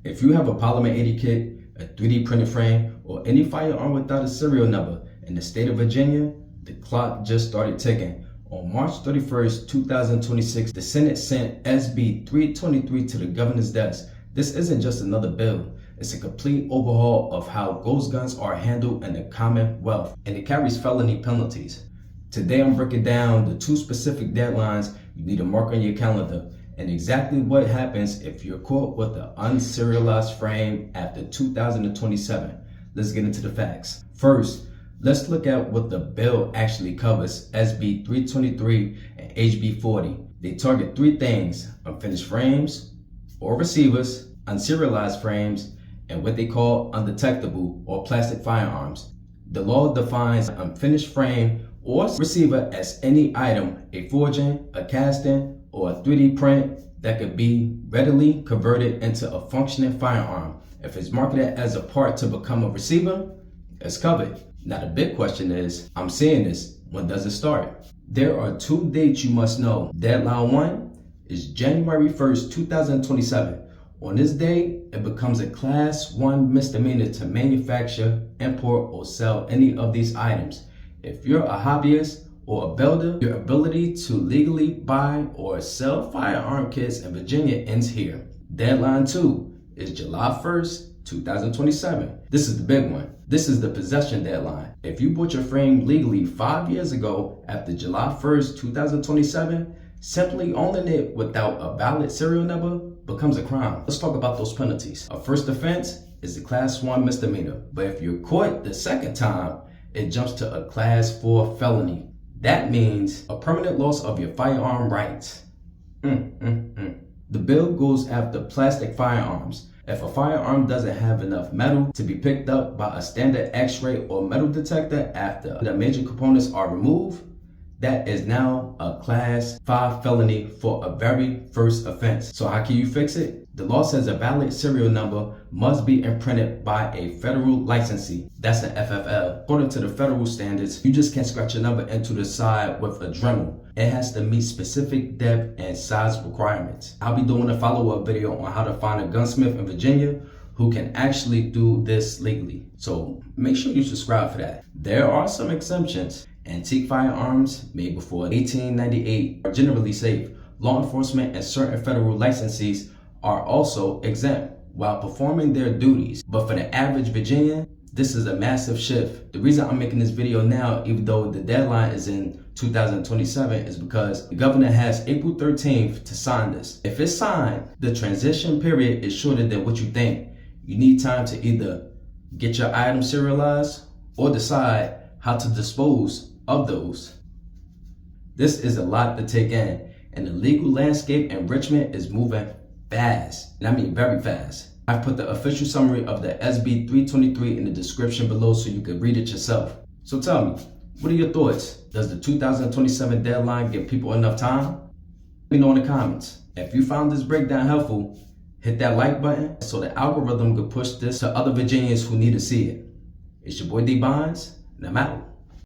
If you have a polymer 80 kit, a 3D printed frame, or any firearm without a serial number in the state of Virginia, the clock just started ticking. On March 31st, 2026, the Senate sent SB 323 to the governor's desk. This isn't just another bill. It's a complete overhaul of how ghost guns are handled in the Commonwealth, and it carries felony penalties. Today I'm breaking down the 2 specific deadlines you need to mark on your calendar, and exactly what happens if you're caught with an unserialized frame after 2027. Let's get into the facts. First, let's look at what the bill actually covers. SB 323 and HB 40. They target 3 things: unfinished frames or receivers, unserialized frames, and what they call undetectable or plastic firearms. The law defines unfinished frame or receiver as any item, a forging, a casting, or a 3D print that could be readily converted into a functioning firearm. If it's marketed as a part to become a receiver, it's covered. Now the big question is, I'm seeing this, when does it start? There are 2 dates you must know. Deadline 1 is January 1st, 2027. On this day, it becomes a Class 1 misdemeanor to manufacture, import, or sell any of these items. If you're a hobbyist or a builder, your ability to legally buy or sell firearm kits in Virginia ends here. Deadline 2 is July 1st, 2027. This is the big one. This is the possession deadline. If you bought your frame legally 5 years ago after July 1st, 2027, simply owning it without a valid serial number becomes a crime. Let's talk about those penalties. A first offense is a Class 1 misdemeanor, but if you're caught the second time, it jumps to a Class 4 felony. That means a permanent loss of your firearm rights. The bill goes after plastic firearms. If a firearm doesn't have enough metal to be picked up by a standard X-ray or metal detector after the major components are removed, that is now a Class 5 felony for a very first offense. So how can you fix it? The law says a valid serial number must be imprinted by a federal licensee. That's an FFL. According to the federal standards, you just can't scratch a number into the side with a Dremel. It has to meet specific depth and size requirements. I'll be doing a follow-up video on how to find a gunsmith in Virginia who can actually do this legally. So make sure you subscribe for that. There are some exemptions. Antique firearms made before 1898 are generally safe. Law enforcement and certain federal licensees are also exempt while performing their duties. But for the average Virginian, this is a massive shift. The reason I'm making this video now, even though the deadline is in 2027, is because the governor has April 13th to sign this. If it's signed, the transition period is shorter than what you think. You need time to either get your item serialized or decide how to dispose of those. This is a lot to take in, and the legal landscape in Richmond is moving fast, and I mean very fast. I've put the official summary of the SB 323 in the description below so you can read it yourself. So tell me, what are your thoughts? Does the 2027 deadline give people enough time? Let me know in the comments. If you found this breakdown helpful, hit that like button so the algorithm can push this to other Virginians who need to see it. It's your boy D Bonds, and I'm out.